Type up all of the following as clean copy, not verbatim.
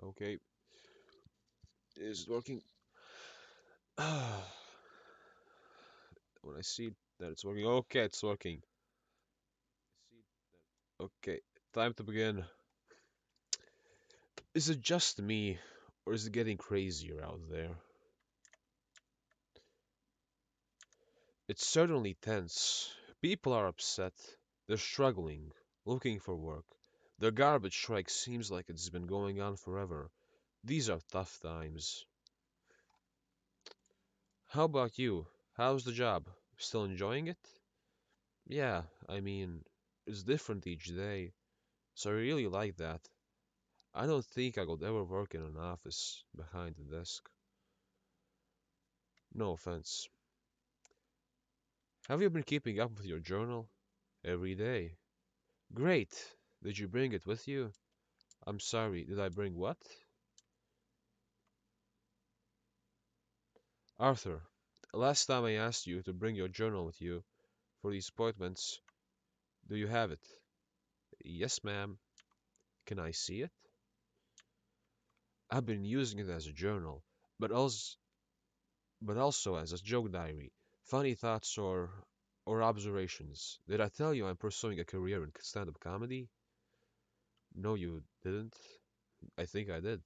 Okay, is it working? When I see that it's working, okay, it's working. Okay, time to begin. Is it just me, or is it getting crazier out there? It's certainly tense. People are upset. They're struggling, looking for work. The garbage strike seems like it's been going on forever. These are tough times. How about you? How's the job? Still enjoying it? Yeah, I mean, it's different each day, so I really like that. I don't think I could ever work in an office behind a desk. No offense. Have you been keeping up with your journal? Every day. Great. Did you bring it with you? I'm sorry, did I bring what? Arthur, last time I asked you to bring your journal with you for these appointments. Do you have it? Yes, ma'am. Can I see it? I've been using it as a journal, but also as a joke diary, funny thoughts or observations. Did I tell you I'm pursuing a career in stand-up comedy? No, you didn't. I think I did.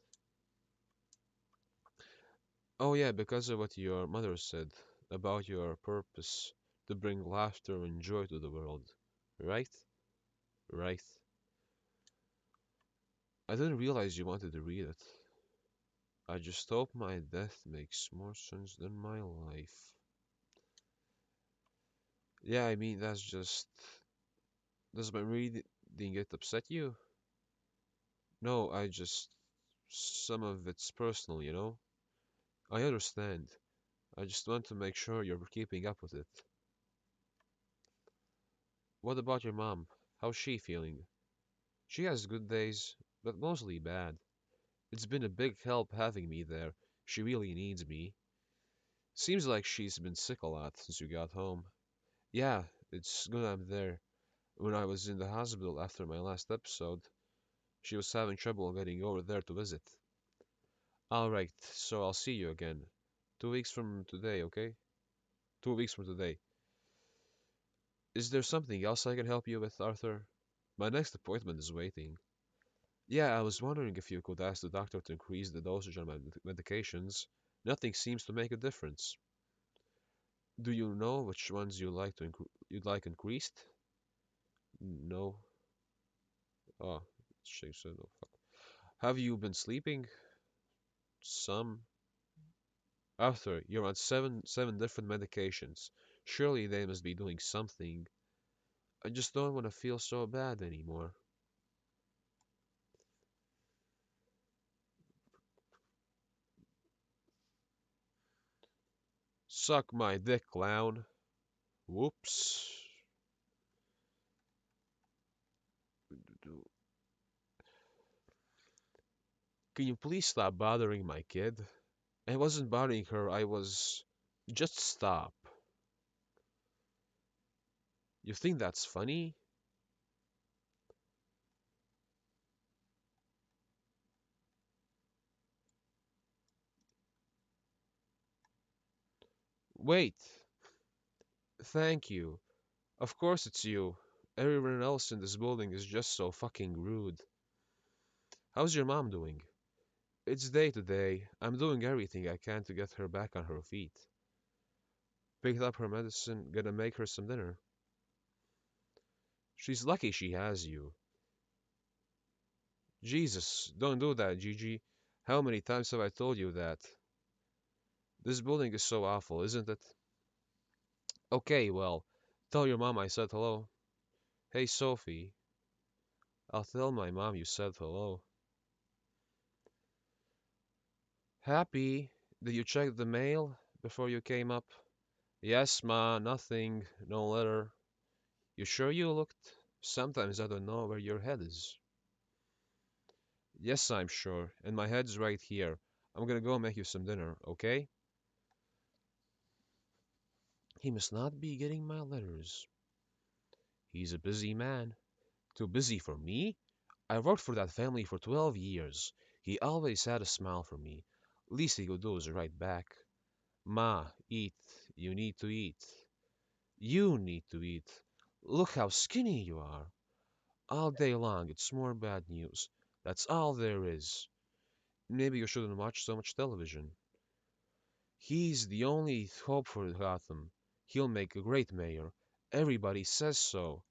Oh yeah, because of what your mother said about your purpose to bring laughter and joy to the world. Right? Right. I didn't realize you wanted to read it. I just hope my death makes more sense than my life. Yeah, I mean, does my reading it upset you? No, some of it's personal, you know? I understand. I just want to make sure you're keeping up with it. What about your mom? How's she feeling? She has good days, but mostly bad. It's been a big help having me there. She really needs me. Seems like she's been sick a lot since you got home. Yeah, it's good I'm there. When I was in the hospital after my last episode, she was having trouble getting over there to visit. Alright, so I'll see you again. 2 weeks from today, okay? 2 weeks from today. Is there something else I can help you with, Arthur? My next appointment is waiting. Yeah, I was wondering if you could ask the doctor to increase the dosage on my medications. Nothing seems to make a difference. Do you know which ones you'd like increased? No. Oh, she said, oh fuck. Have you been sleeping? Some. Arthur, you're on seven different medications. Surely they must be doing something. I just don't want to feel so bad anymore. Suck my dick, clown. Whoops. Can you please stop bothering my kid? I wasn't bothering her, I was. Just stop. You think that's funny? Wait. Thank you. Of course it's you. Everyone else in this building is just so fucking rude. How's your mom doing? It's day to day. I'm doing everything I can to get her back on her feet. Picked up her medicine, gonna make her some dinner. She's lucky she has you. Jesus, don't do that, Gigi. How many times have I told you that? This building is so awful, isn't it? Okay, well, tell your mom I said hello. Hey, Sophie. I'll tell my mom you said hello. Happy, did you check the mail before you came up? Yes, ma, nothing, no letter. You sure you looked? Sometimes I don't know where your head is. Yes, I'm sure, and my head's right here. I'm gonna go make you some dinner, okay? He must not be getting my letters. He's a busy man. Too busy for me? I worked for that family for 12 years. He always had a smile for me. Least he could do is right back. Ma, eat. You need to eat. You need to eat. Look how skinny you are. All day long, it's more bad news. That's all there is. Maybe you shouldn't watch so much television. He's the only hope for Gotham. He'll make a great mayor. Everybody says so.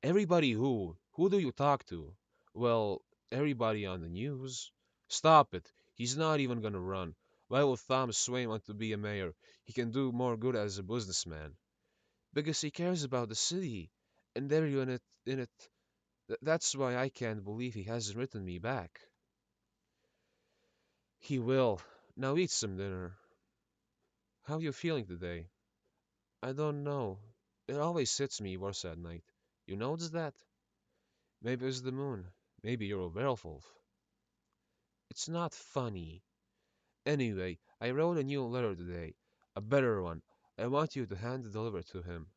Everybody who? Who do you talk to? Well, everybody on the news. Stop it. He's not even gonna run. Why would Thomas Swain want to be a mayor? He can do more good as a businessman. Because he cares about the city and everyone in it. That's why I can't believe he hasn't written me back. He will. Now eat some dinner. How you feeling today? I don't know. It always hits me worse at night. You notice that? Maybe it's the moon. Maybe you're a werewolf. It's not funny. Anyway, I wrote a new letter today. A better one. I want you to hand it over to him.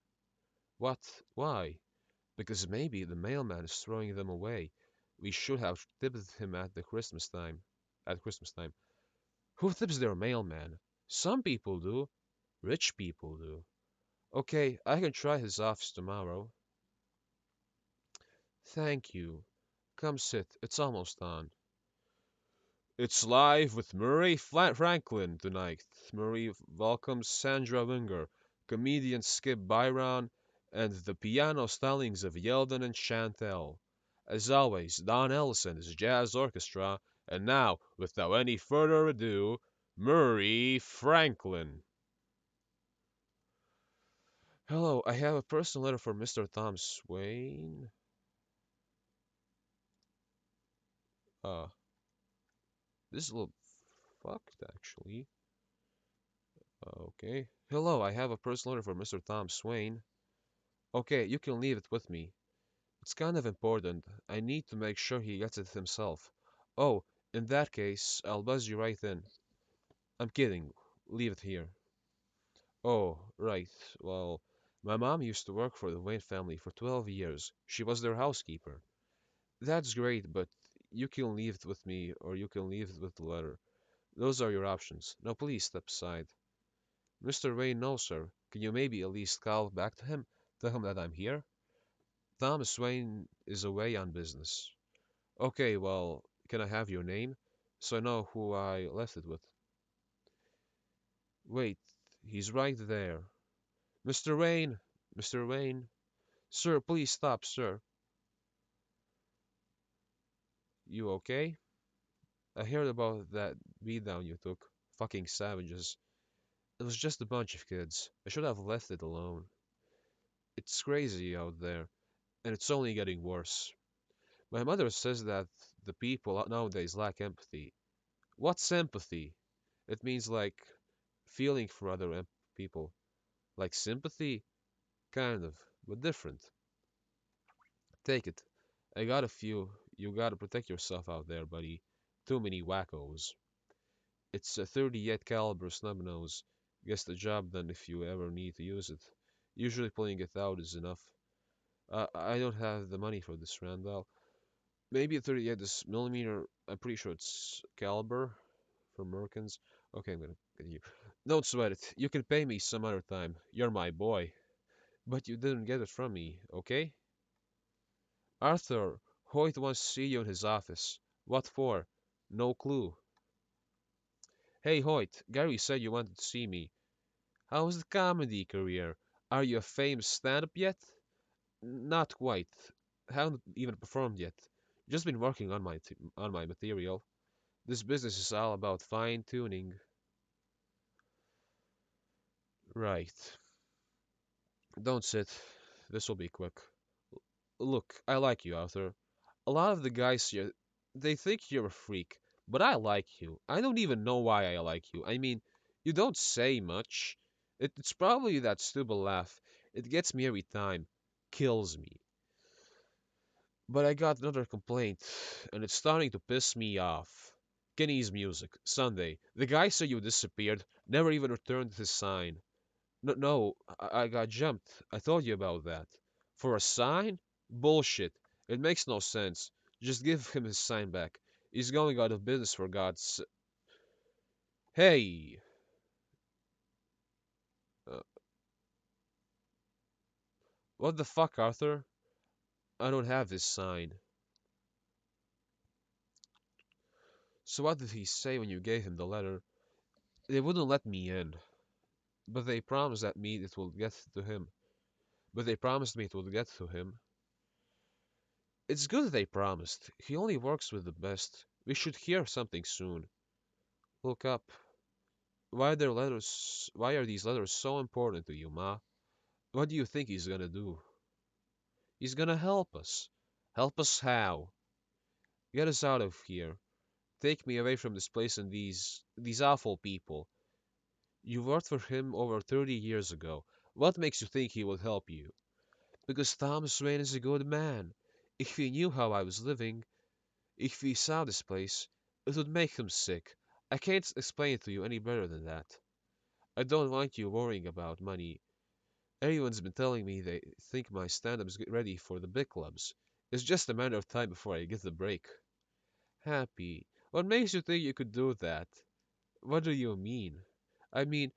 What? Why? Because maybe the mailman is throwing them away. We should have tipped him at the Christmas time. At Christmas time. Who tips their mailman? Some people do. Rich people do. Okay, I can try his office tomorrow. Thank you. Come sit. It's almost on. It's live with Murray Franklin tonight. Murray welcomes Sandra Winger, comedian Skip Byron, and the piano stylings of Yeldon and Chantel. As always, Don Ellison's Jazz Orchestra, and now, without any further ado, Murray Franklin. Hello, I have a personal letter for Mr. Tom Swain. Uh, this is a little fucked, actually. Okay. Hello, I have a personal letter for Mr. Tom Swain. Okay, you can leave it with me. It's kind of important. I need to make sure he gets it himself. Oh, in that case, I'll buzz you right in. I'm kidding. Leave it here. Oh, right. Well, my mom used to work for the Wayne family for 12 years. She was their housekeeper. That's great, but you can leave it with me or you can leave it with the letter. Those are your options. Now please step aside. Mr. Wayne, no, sir. Can you maybe at least call back to him? Tell him that I'm here? Thomas Wayne is away on business. Okay, well, can I have your name so I know who I left it with? Wait, he's right there. Mr. Wayne! Mr. Wayne! Sir, please stop, sir. You okay? I heard about that beatdown you took. Fucking savages. It was just a bunch of kids. I should have left it alone. It's crazy out there, and it's only getting worse. My mother says that the people nowadays lack empathy. What's empathy? It means like feeling for other people. Like sympathy? Kind of, but different. Take it. I got a few. You gotta protect yourself out there, buddy. Too many wackos. It's a 38 caliber snub nose. Gets the job done if you ever need to use it. Usually pulling it out is enough. I don't have the money for this, Randall. Maybe a 38 is millimeter. I'm pretty sure it's caliber for Americans. Okay, I'm gonna continue. Don't sweat it. You can pay me some other time. You're my boy. But you didn't get it from me, okay? Arthur, Hoyt wants to see you in his office. What for? No clue. Hey Hoyt, Gary said you wanted to see me. How's the comedy career? Are you a famous stand-up yet? Not quite. Haven't even performed yet. Just been working on my material. This business is all about fine tuning. Right. Don't sit. This will be quick. Look, I like you, Arthur. A lot of the guys here, they think you're a freak, but I like you. I don't even know why I like you. I mean, you don't say much. It's probably that stupid laugh. It gets me every time. Kills me. But I got another complaint, and it's starting to piss me off. Kenny's music, Sunday. The guy said you disappeared, never even returned his sign. No, no, I got jumped. I told you about that. For a sign? Bullshit. It makes no sense. Just give him his sign back. He's going out of business for God's. Hey, uh, what the fuck, Arthur? I don't have this sign. So what did he say when you gave him the letter? They wouldn't let me in, but they promised that me it will get to him. But they promised me it would get to him. It's good they promised. He only works with the best. We should hear something soon. Look up. Why are these letters so important to you, Ma? What do you think he's gonna do? He's gonna help us. Help us how? Get us out of here. Take me away from this place and these awful people. You worked for him over 30 years ago. What makes you think he will help you? Because Thomas Wayne is a good man. If he knew how I was living, if he saw this place, it would make him sick. I can't explain it to you any better than that. I don't want you worrying about money. Everyone's been telling me they think my stand-up's ready for the big clubs. It's just a matter of time before I get the break. Happy. What makes you think you could do that? What do you mean? I mean,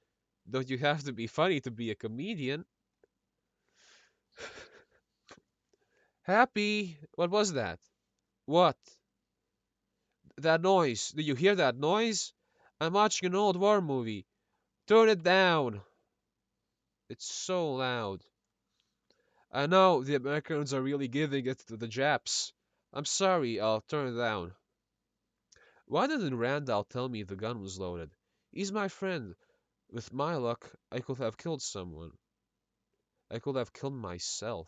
don't you have to be funny to be a comedian? Happy. What was that? What? That noise. Did you hear that noise? I'm watching an old war movie. Turn it down. It's so loud. I know the Americans are really giving it to the Japs. I'm sorry, I'll turn it down. Why didn't Randall tell me the gun was loaded? He's my friend. With my luck, I could have killed someone. I could have killed myself.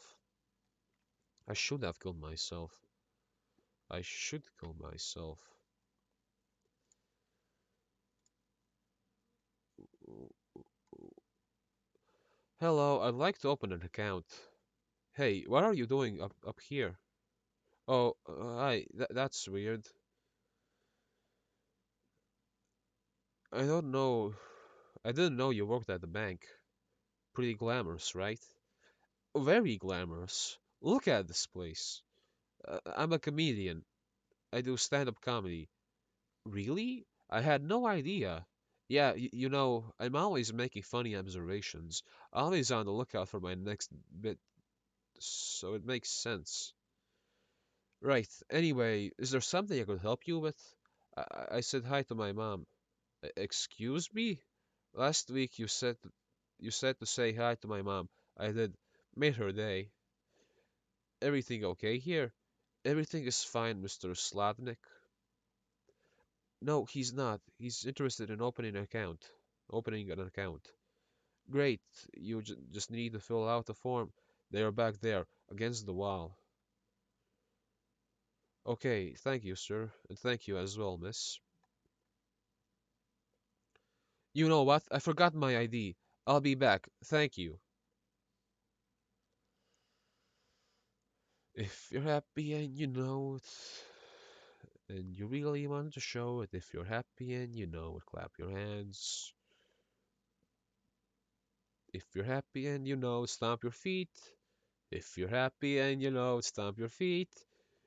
I should have killed myself. I should kill myself. Hello, I'd like to open an account. Hey, what are you doing up here? Oh, hi. That's weird. I don't know. I didn't know you worked at the bank. Pretty glamorous, right? Very glamorous. Look at this place. I'm a comedian. I do stand-up comedy. Really? I had no idea. Yeah, you know, I'm always making funny observations. Always on the lookout for my next bit, so it makes sense. Right. Anyway, is there something I could help you with? I said hi to my mom. Excuse me? Last week you said to say hi to my mom. I did. Made her day. Everything okay here? Everything is fine, Mr. Slavnik. No, he's not. He's interested in opening an account. Opening an account. Great. You just need to fill out the form. They are back there, against the wall. Okay, thank you, sir. And thank you as well, miss. You know what? I forgot my ID. I'll be back. Thank you. If you're happy and you know it, and you really want to show it, if you're happy and you know it, clap your hands. If you're happy and you know it, stomp your feet. If you're happy and you know it, stomp your feet.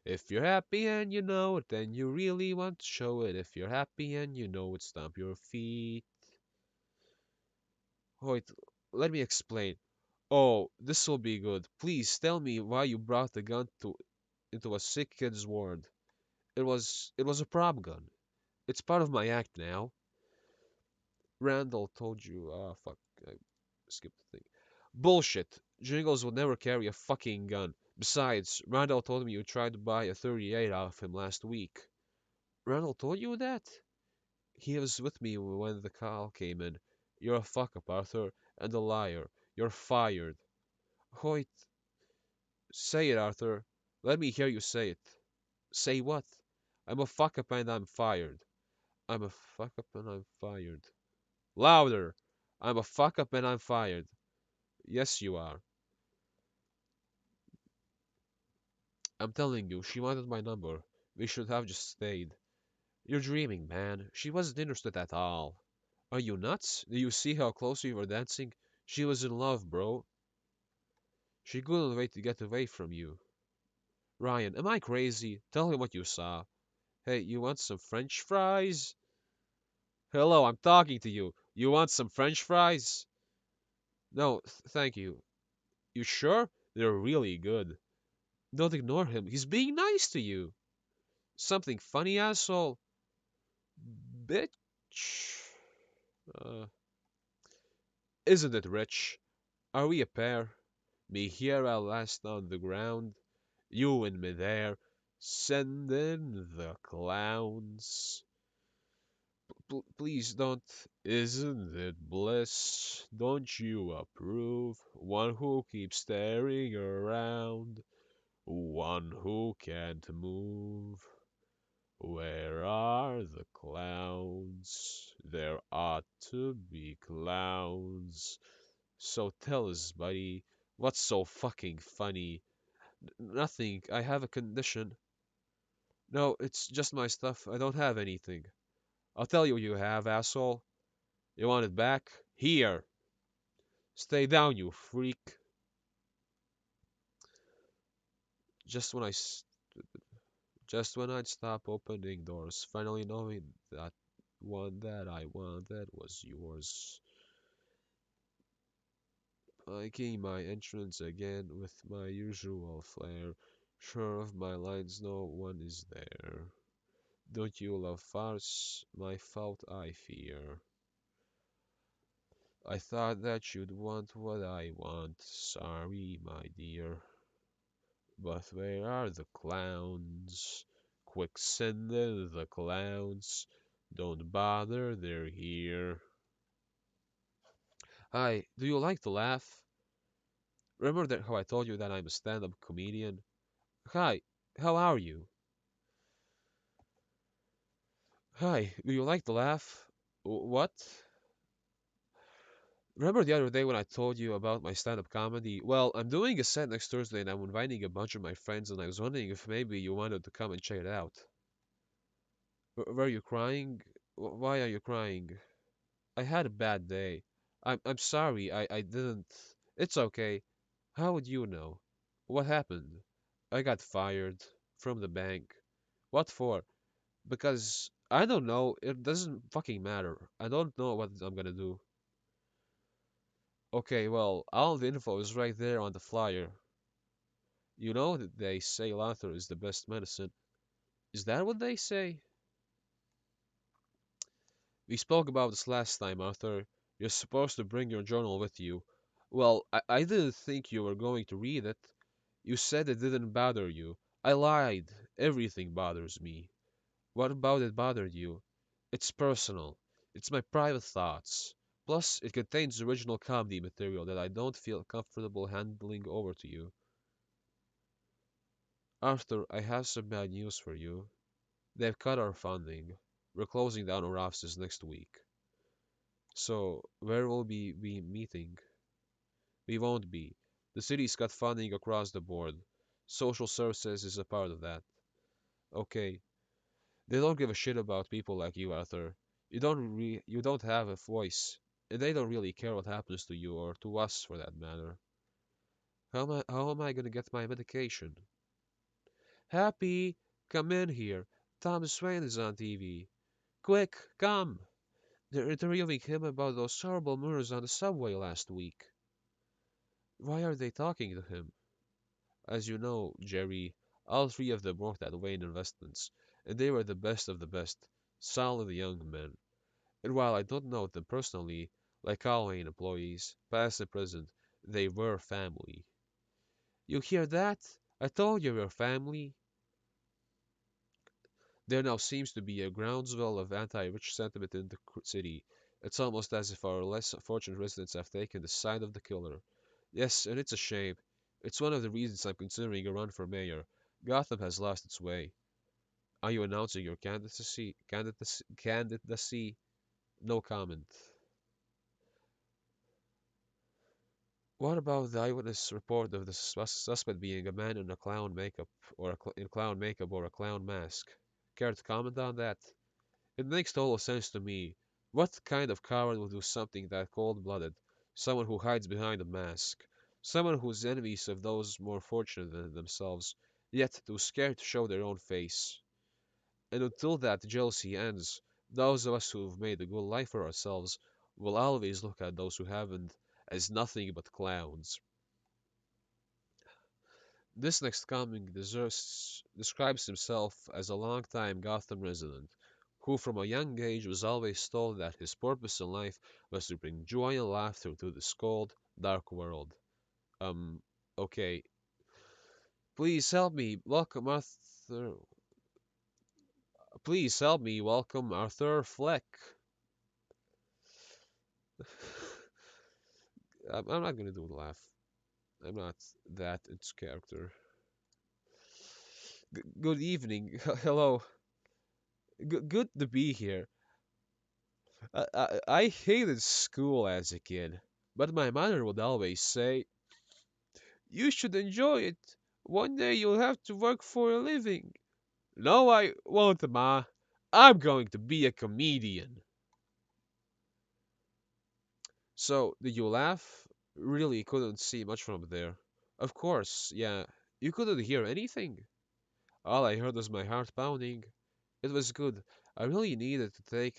If you're happy and you know it, then you really want to show it. If you're happy and you know it, stomp your feet. Wait, let me explain. Oh, this will be good. Please tell me why you brought the gun into a sick kid's ward. It was a prop gun. It's part of my act now. Randall told you. Ah, fuck. I skipped the thing. Bullshit. Jingles would never carry a fucking gun. Besides, Randall told me you tried to buy a 38 off him last week. Randall told you that? He was with me when the call came in. You're a fuck up, Arthur, and a liar. You're fired. Hoyt, say it, Arthur. Let me hear you say it. Say what? I'm a fuck up and I'm fired. I'm a fuck up and I'm fired. Louder! I'm a fuck up and I'm fired. Yes, you are. I'm telling you, she wanted my number. We should have just stayed. You're dreaming, man. She wasn't interested at all. Are you nuts? Do you see how close we were dancing? She was in love, bro. She couldn't wait to get away from you. Ryan, am I crazy? Tell me what you saw. Hey, you want some French fries? Hello, I'm talking to you. You want some French fries? No, thank you. You sure? They're really good. Don't ignore him. He's being nice to you. Something funny, asshole? Bitch. Uh, isn't it rich? Are we a pair? Me here at last on the ground, you in midair, send in the clowns. Please don't. Isn't it bliss? Don't you approve? One who keeps staring around, one who can't move. Where are the clowns? There ought to be clowns. So tell us, buddy, what's so fucking funny? Nothing. I have a condition. No, it's just my stuff. I don't have anything. I'll tell you what you have, asshole. You want it back? Here. Stay down, you freak. Just when I, s- just when I'd stop opening doors, finally knowing that one that I wanted was yours. Making my entrance again with my usual flair, sure of my lines, no one is there. Don't you love farce? My fault, I fear. I thought that you'd want what I want. Sorry, my dear. But where are the clowns? Quick, send in the clowns. Don't bother, they're here. Hi, do you like to laugh? Remember that how I told you that I'm a stand-up comedian? Hi, how are you? Hi, do you like to laugh? What? Remember the other day when I told you about my stand-up comedy? Well, I'm doing a set next Thursday and I'm inviting a bunch of my friends and I was wondering if maybe you wanted to come and check it out. Were you crying? Why are you crying? I had a bad day. I'm sorry. I didn't. It's okay. How would you know? What happened? I got fired from the bank. What for? Because I don't know. It doesn't fucking matter. I don't know what I'm gonna do. Okay, well, all the info is right there on the flyer. You know that they say laughter is the best medicine. Is that what they say? We spoke about this last time, Arthur. You're supposed to bring your journal with you. Well, I didn't think you were going to read it. You said it didn't bother you. I lied. Everything bothers me. What about it bothered you? It's personal. It's my private thoughts. Plus, it contains original comedy material that I don't feel comfortable handling over to you. Arthur, I have some bad news for you. They've cut our funding. We're closing down our offices next week. So, where will we be meeting? We won't be. The city's cut funding across the board. Social services is a part of that. Okay, they don't give a shit about people like you, Arthur. You don't have a voice, and they don't really care what happens to you or to us for that matter. How am I gonna get my medication? Happy, come in here. Tom Swain is on TV. Quick, come. They're interviewing him about those horrible murders on the subway last week. Why are they talking to him? As you know, Jerry, all three of them worked at Wayne Investments, and they were the best of the best, solid young men. And while I don't know them personally, like all Wayne employees, past and present, they were family. You hear that? I told you we're family. There now seems to be a groundswell of anti-rich sentiment in the city. It's almost as if our less fortunate residents have taken the side of the killer. Yes, and it's a shame. It's one of the reasons I'm considering a run for mayor. Gotham has lost its way. Are you announcing your candidacy? Candidacy? No comment. What about the eyewitness report of the suspect being a man in a clown makeup in clown makeup or a clown mask? Care to comment on that? It makes total sense to me. What kind of coward would do something that cold-blooded? Someone who hides behind a mask. Someone who's enemies of those more fortunate than themselves, yet too scared to show their own face. And until that jealousy ends, those of us who've made a good life for ourselves will always look at those who haven't as nothing but clowns. This next comic describes himself as a longtime Gotham resident, who from a young age was always told that his purpose in life was to bring joy and laughter to this cold, dark world. Um, okay. Please help me welcome Arthur. Please help me welcome Arthur Fleck. I'm not gonna do the laugh. I'm not that its character. Good evening. Hello. Good to be here. I hated school as a kid, but my mother would always say, "You should enjoy it. One day you'll have to work for a living." No, I won't, Ma. I'm going to be a comedian. So, did you laugh? Really couldn't see much from there. Of course, yeah. You couldn't hear anything. All I heard was my heart pounding. It was good. I really needed to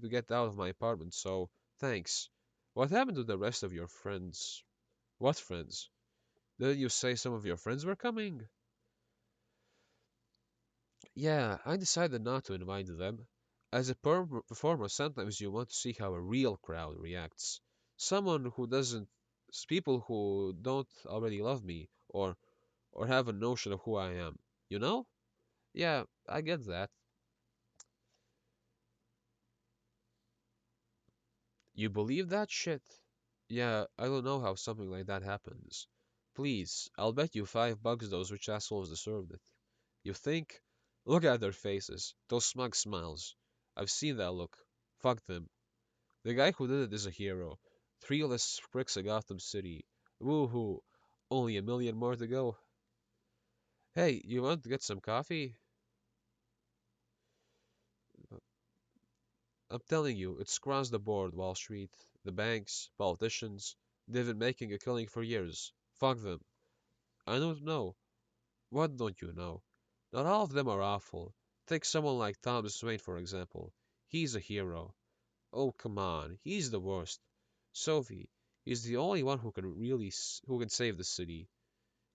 get out of my apartment, so thanks. What happened to the rest of your friends? What friends? Didn't you say some of your friends were coming? Yeah, I decided not to invite them. As a performer, sometimes you want to see how a real crowd reacts. Someone who doesn't, people who don't already love me or have a notion of who I am. You know? Yeah, I get that. You believe that shit? Yeah, I don't know how something like that happens. Please, I'll bet you $5 those rich assholes deserved it. You think? Look at their faces, those smug smiles. I've seen that look. Fuck them. The guy who did it is a hero. Three less pricks of Gotham City. Woohoo. Only a million more to go. Hey, you want to get some coffee? I'm telling you, it's across the board. Wall Street, the banks, politicians. They've been making a killing for years. Fuck them. I don't know. What don't you know? Not all of them are awful. Take someone like Thomas Wayne, for example. He's a hero. Oh, come on. He's the worst. Sophie, he's the only one who can who can save the city.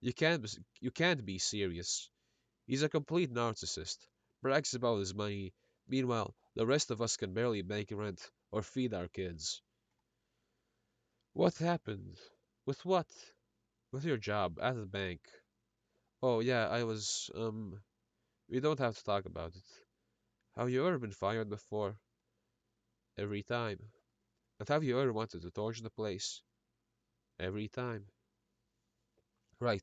You can't be serious. He's a complete narcissist. Brags about his money. Meanwhile, the rest of us can barely make rent or feed our kids. What happened? With what? With your job at the bank. Oh, yeah, we don't have to talk about it. Have you ever been fired before? Every time. And have you ever wanted to torch the place? Every time. Right.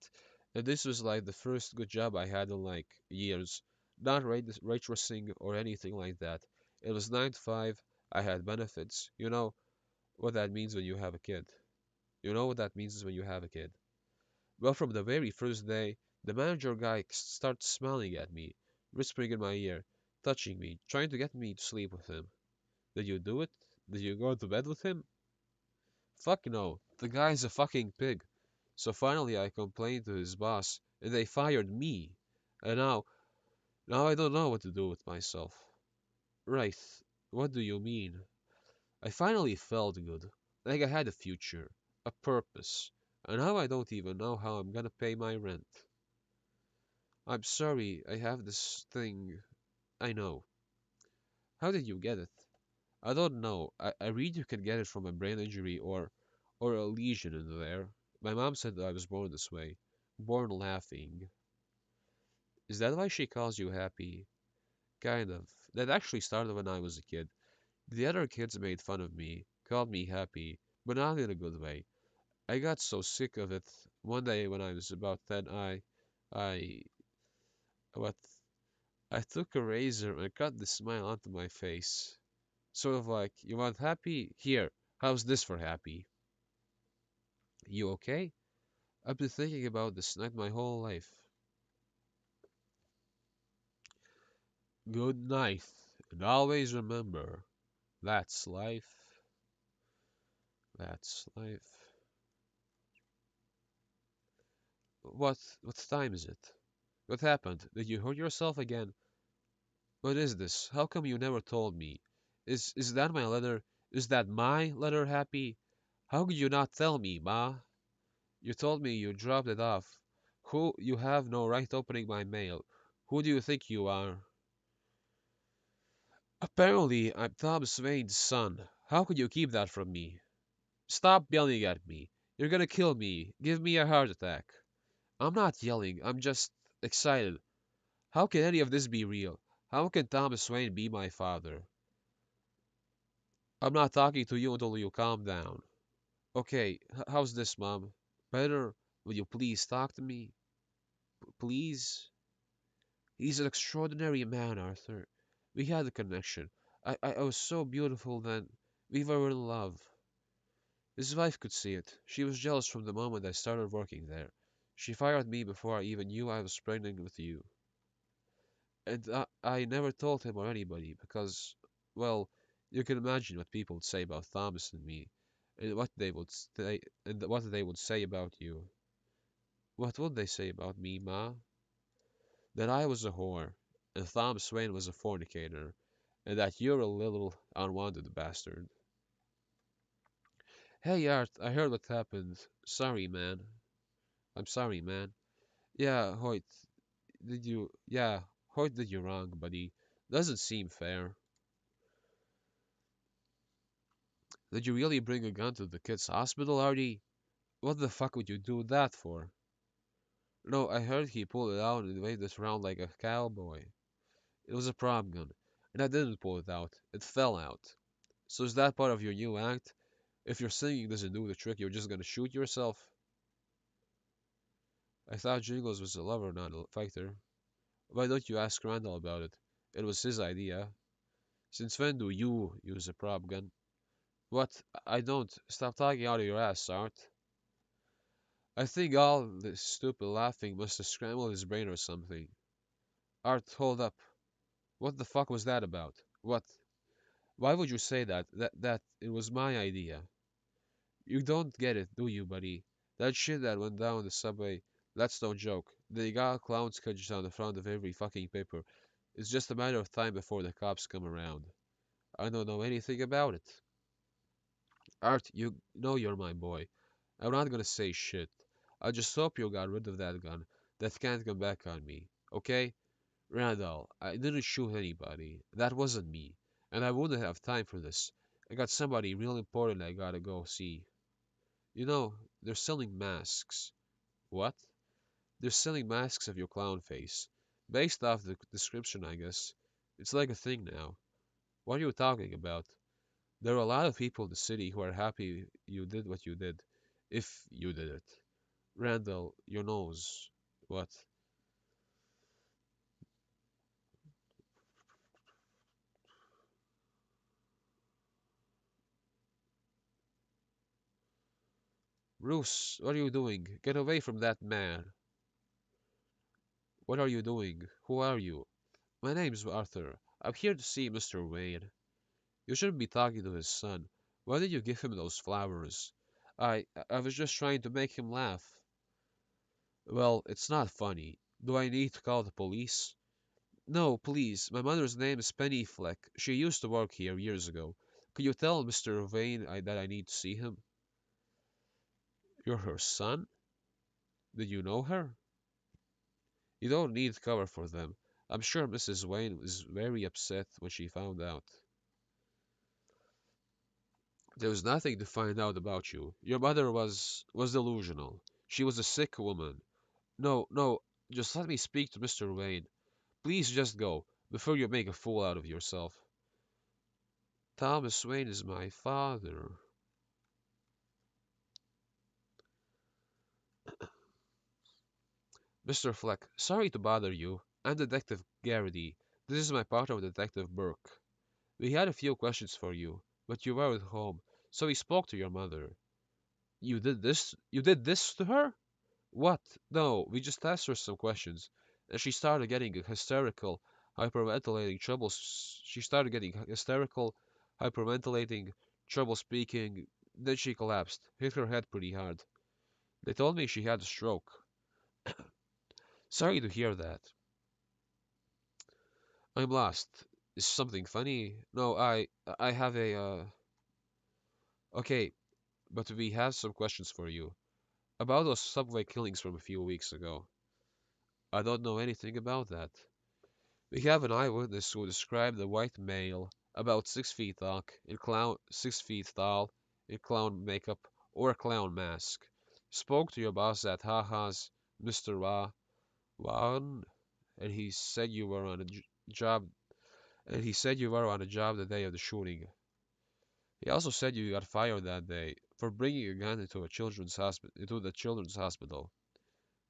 And this was like the first good job I had in like years. Not waitressing or anything like that. It was 9 to 5. I had benefits. You know what that means when you have a kid. You know what that means when you have a kid. Well, from the very first day, the manager guy starts smiling at me, whispering in my ear, touching me, trying to get me to sleep with him. Did you do it? Did you go to bed with him? Fuck no. The guy's a fucking pig. So finally I complained to his boss, and they fired me. And now I don't know what to do with myself. Right. What do you mean? I finally felt good. Like I had a future, a purpose. And now I don't even know how I'm gonna pay my rent. I'm sorry, I have this thing. I know. How did you get it? I don't know. I read you can get it from a brain injury or a lesion in there. My mom said that I was born this way. Born laughing. Is that why she calls you happy? Kind of. That actually started when I was a kid. The other kids made fun of me, called me happy, but not in a good way. I got so sick of it. One day when I was about 10, I, what? I took a razor and cut the smile onto my face. Sort of like, you want happy? Here, how's this for happy? You okay? I've been thinking about this night my whole life. Good night, and always remember, that's life. That's life. What time is it? What happened? Did you hurt yourself again? What is this? How come you never told me? Is that my letter? Is that my letter, Happy? How could you not tell me, Ma? You told me you dropped it off. Who? You have no right opening my mail. Who do you think you are? Apparently, I'm Tom Swain's son. How could you keep that from me? Stop yelling at me. You're gonna kill me. Give me a heart attack. I'm not yelling. I'm just excited. How can any of this be real? How can Thomas Swain be my father? I'm not talking to you until you calm down. Okay, how's this, Mom? Better? Will you please talk to me? Please? He's an extraordinary man, Arthur. We had a connection. I was so beautiful then. We were in love. His wife could see it. She was jealous from the moment I started working there. She fired me before I even knew I was pregnant with you. And I never told him or anybody because, well, you can imagine what people would say about Thomas and me, and what they would say about you. What would they say about me, Ma? That I was a whore, and Thomas Swain was a fornicator, and that you're a little unwanted bastard. Hey, Art, I heard what happened. Sorry, man. I'm sorry, man. Yeah, Hoyt, Hoyt did you wrong, buddy. Doesn't seem fair. Did you really bring a gun to the kid's hospital, Artie? What the fuck would you do that for? No, I heard he pulled it out and waved it around like a cowboy. It was a prop gun, and I didn't pull it out. It fell out. So is that part of your new act? If your singing doesn't do the trick, you're just gonna shoot yourself? I thought Jingles was a lover, not a fighter. Why don't you ask Randall about it? It was his idea. Since when do you use a prop gun? What? I don't. Stop talking out of your ass, Art. I think all this stupid laughing must have scrambled his brain or something. Art, hold up. What the fuck was that about? What? Why would you say that it was my idea? You don't get it, do you, buddy? That shit that went down the subway, that's no joke. They got clown sketches on the front of every fucking paper. It's just a matter of time before the cops come around. I don't know anything about it. Art, you know you're my boy. I'm not gonna say shit. I just hope you got rid of that gun. That can't come back on me. Okay? Randall, I didn't shoot anybody. That wasn't me. And I wouldn't have time for this. I got somebody real important I gotta go see. You know, they're selling masks. What? They're selling masks of your clown face. Based off the description, I guess. It's like a thing now. What are you talking about? There are a lot of people in the city who are happy you did what you did. If you did it. Randall, your nose. What? Bruce, what are you doing? Get away from that man. What are you doing? Who are you? My name's Arthur. I'm here to see Mr. Wayne. You shouldn't be talking to his son. Why did you give him those flowers? I was just trying to make him laugh. Well, it's not funny. Do I need to call the police? No, please. My mother's name is Penny Fleck. She used to work here years ago. Could you tell Mr. Vane that I need to see him? You're her son? Did you know her? You don't need cover for them. I'm sure Mrs. Wayne was very upset when she found out. There was nothing to find out about you. Your mother was delusional. She was a sick woman. No, no, just let me speak to Mr. Wayne. Please just go, before you make a fool out of yourself. Thomas Wayne is my father. Mr. Fleck, sorry to bother you. I'm Detective Garrity. This is my partner, Detective Burke. We had a few questions for you, but you were at home, so we spoke to your mother. You did this? You did this to her? What? No, we just asked her some questions, and she started getting hysterical, hyperventilating troubles. She started getting hysterical, hyperventilating, trouble speaking. Then she collapsed, hit her head pretty hard. They told me she had a stroke. Sorry to hear that. I'm lost. Is something funny? No, I have a okay, but we have some questions for you. About those subway killings from a few weeks ago. I don't know anything about that. We have an eyewitness who described a white male about 6 feet tall in 6 feet tall in clown makeup or a clown mask. Spoke to your boss at Haha's, Mr. Wan, and he said you were on a job. And he said you were on a job the day of the shooting. He also said you got fired that day for bringing a gun into the children's hospital.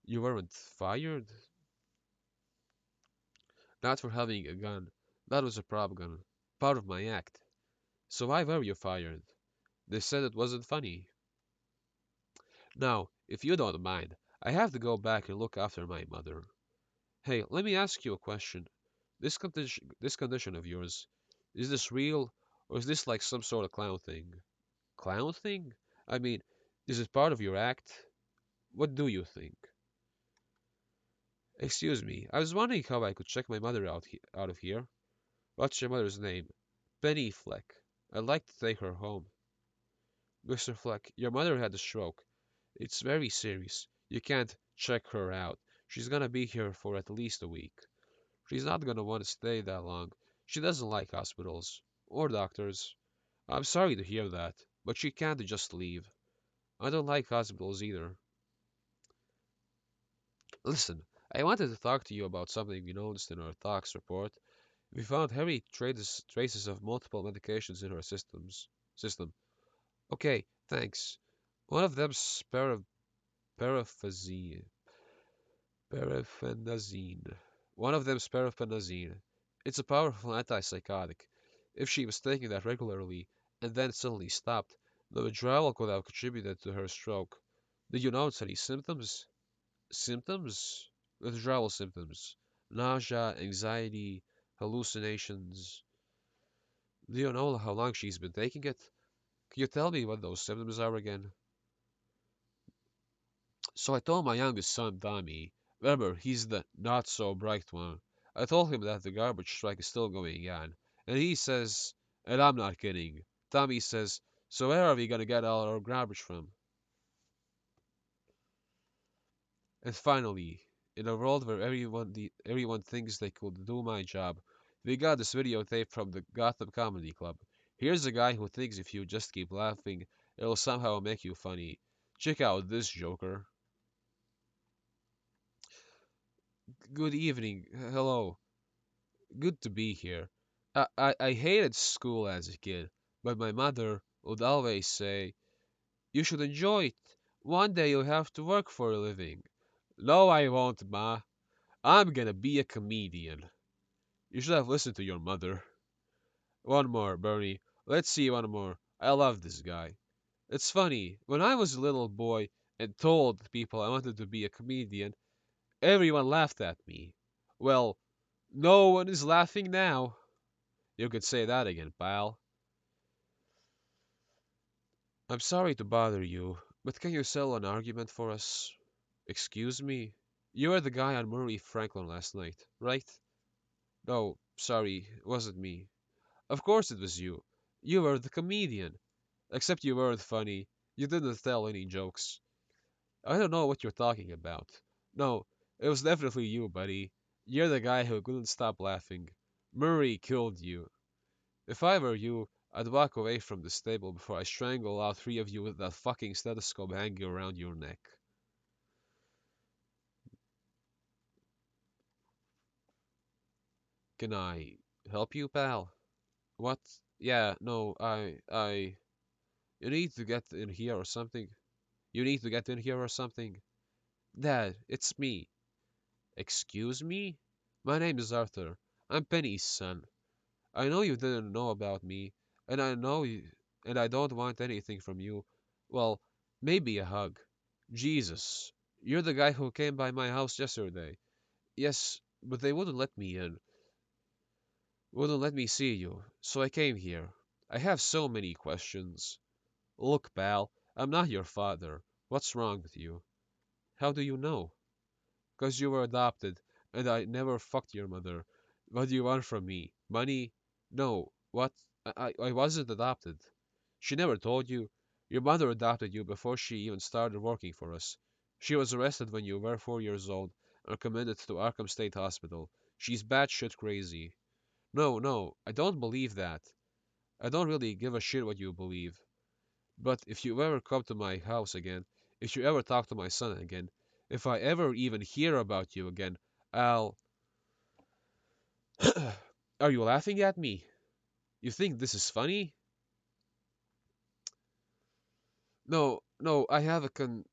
You weren't fired? Not for having a gun. That was a prop gun. Part of my act. So why were you fired? They said it wasn't funny. Now, if you don't mind, I have to go back and look after my mother. Hey, let me ask you a question. This condition of yours, is this real, or is this like some sort of clown thing? Clown thing? I mean, is it part of your act? What do you think? Excuse me, I was wondering how I could check my mother out of here. What's your mother's name? Penny Fleck. I'd like to take her home. Mr. Fleck, your mother had a stroke. It's very serious. You can't check her out. She's gonna be here for at least a week. She's not gonna want to stay that long. She doesn't like hospitals or doctors. I'm sorry to hear that, but she can't just leave. I don't like hospitals either. Listen, I wanted to talk to you about something we noticed in our tox report. We found heavy traces of multiple medications in her system. Okay, thanks. One of them's paraphenazine. Paraphenazine. One of them's paraphenazine. It's a powerful antipsychotic. If she was taking that regularly and then suddenly stopped, the withdrawal could have contributed to her stroke. Did you notice any symptoms? Symptoms? Withdrawal symptoms. Nausea, anxiety, hallucinations. Do you know how long she's been taking it? Can you tell me what those symptoms are again? So I told my youngest son, Tommy, remember, he's the not so bright one. I told him that the garbage strike is still going on. And he says, and I'm not kidding, Tommy says, so where are we gonna get all our garbage from? And finally, in a world where everyone thinks they could do my job, we got this videotape from the Gotham Comedy Club. Here's a guy who thinks if you just keep laughing, it'll somehow make you funny. Check out this joker. Good evening. Hello. Good to be here. I hated school as a kid, but my mother would always say, you should enjoy it. One day you'll have to work for a living. No, I won't, Ma. I'm gonna be a comedian. You should have listened to your mother. One more, Bernie. Let's see one more. I love this guy. It's funny, when I was a little boy and told people I wanted to be a comedian, everyone laughed at me. Well, no one is laughing now. You could say that again, pal. I'm sorry to bother you, but can you settle an argument for us? Excuse me? You were the guy on Murray Franklin last night, right? No, sorry, it wasn't me. Of course it was you. You were the comedian. Except you weren't funny. You didn't tell any jokes. I don't know what you're talking about. No, it was definitely you, buddy. You're the guy who couldn't stop laughing. Murray killed you. If I were you, I'd walk away from this table before I strangle all three of you with that fucking stethoscope hanging around your neck. Can I help you, pal? What? Yeah, no, you need to get in here or something. You need to get in here or something. Dad, it's me. Excuse me? My name is Arthur. I'm Penny's son. I know you didn't know about me, and I know you, and I don't want anything from you. Well, maybe a hug. Jesus, you're the guy who came by my house yesterday. Yes, but they wouldn't let me in. Wouldn't let me see you, so I came here. I have so many questions. Look, pal, I'm not your father. What's wrong with you? How do you know? 'Cause you were adopted, and I never fucked your mother. What do you want from me? Money? No. What? I wasn't adopted. She never told you. Your mother adopted you before she even started working for us. She was arrested when you were 4 years old and committed to Arkham State Hospital. She's batshit crazy. No, no, I don't believe that. I don't really give a shit what you believe. But if you ever come to my house again, if you ever talk to my son again, if I ever even hear about you again, I'll. Are you laughing at me? You think this is funny? No, no, I have a con.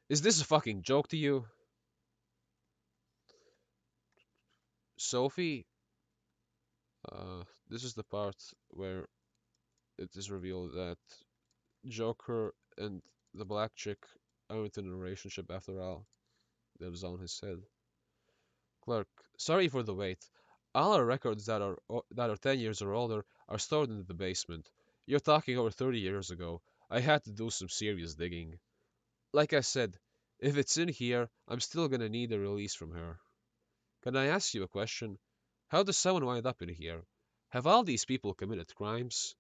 Is this a fucking joke to you? Sophie, this is the part where it is revealed that Joker and the black chick aren't in a relationship after all. That was on his head. Clerk, sorry for the wait. All our records that are 10 years or older are stored in the basement. You're talking over 30 years ago. I had to do some serious digging. Like I said, if it's in here, I'm still gonna need a release from her. Can I ask you a question? How does someone wind up in here? Have all these people committed crimes?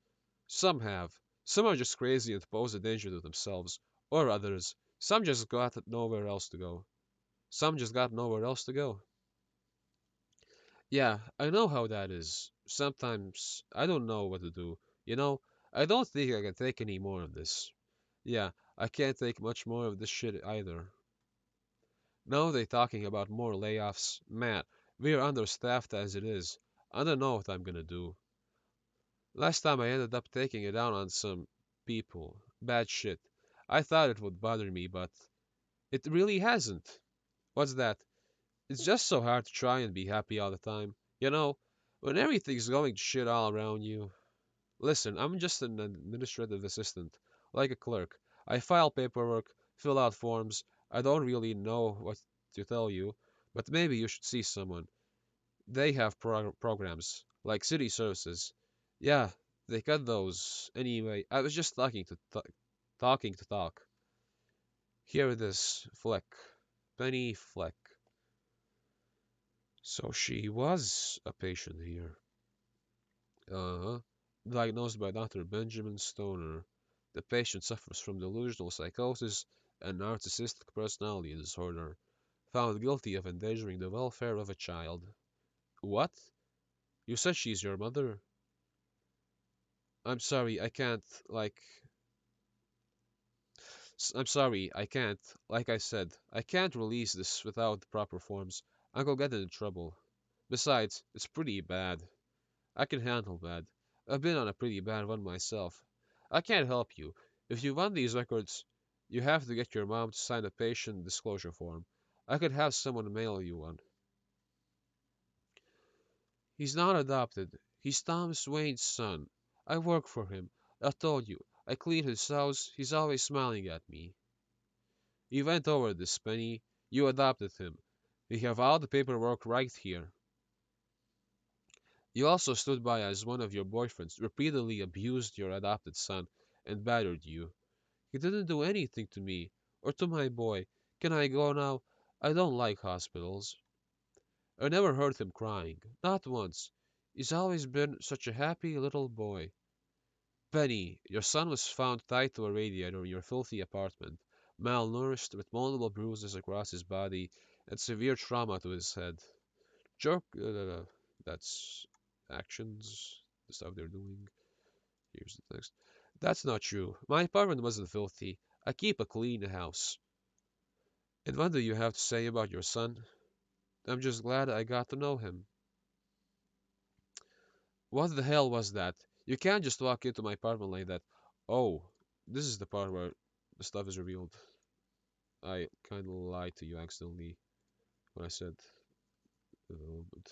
Some have. Some are just crazy and pose a danger to themselves, or others. Some just got nowhere else to go. Some just got nowhere else to go. Yeah, I know how that is. Sometimes I don't know what to do. You know, I don't think I can take any more of this. Yeah, I can't take much more of this shit either. Now they talking about more layoffs. Matt, we're understaffed as it is. I don't know what I'm gonna do. Last time I ended up taking it down on some people. Bad shit. I thought it would bother me, but it really hasn't. What's that? It's just so hard to try and be happy all the time. You know, when everything's going to shit all around you. Listen, I'm just an administrative assistant, like a clerk. I file paperwork, fill out forms. I don't really know what to tell you, but maybe you should see someone. They have programs, like city services. Yeah, they got those. Anyway, I was just talking to talk. Here it is, Fleck. Penny Fleck. So she was a patient here. Uh-huh. Diagnosed by Dr. Benjamin Stoner. The patient suffers from delusional psychosis and narcissistic personality disorder. Found guilty of endangering the welfare of a child. What? You said she's your mother? I'm sorry, I can't, like, I'm sorry, I can't. Like I said, I can't release this without the proper forms. I'll get in trouble. Besides, it's pretty bad. I can handle bad. I've been on a pretty bad one myself. I can't help you. If you want these records, you have to get your mom to sign a patient disclosure form. I could have someone mail you one. He's not adopted. He's Thomas Wayne's son. I work for him. I told you. I clean his house. He's always smiling at me. You went over this, Penny. You adopted him. We have all the paperwork right here. You also stood by as one of your boyfriends repeatedly abused your adopted son and battered you. He didn't do anything to me or to my boy. Can I go now? I don't like hospitals. I never heard him crying, not once. He's always been such a happy little boy. Penny, your son was found tied to a radiator in your filthy apartment, malnourished with multiple bruises across his body and severe trauma to his head. Jerk, that's actions, the stuff they're doing. Here's the text. That's not true. My apartment wasn't filthy. I keep a clean house. And what do you have to say about your son? I'm just glad I got to know him. What the hell was that? You can't just walk into my apartment like that. Oh, this is the part where the stuff is revealed. I kind of lied to you accidentally when I said a little bit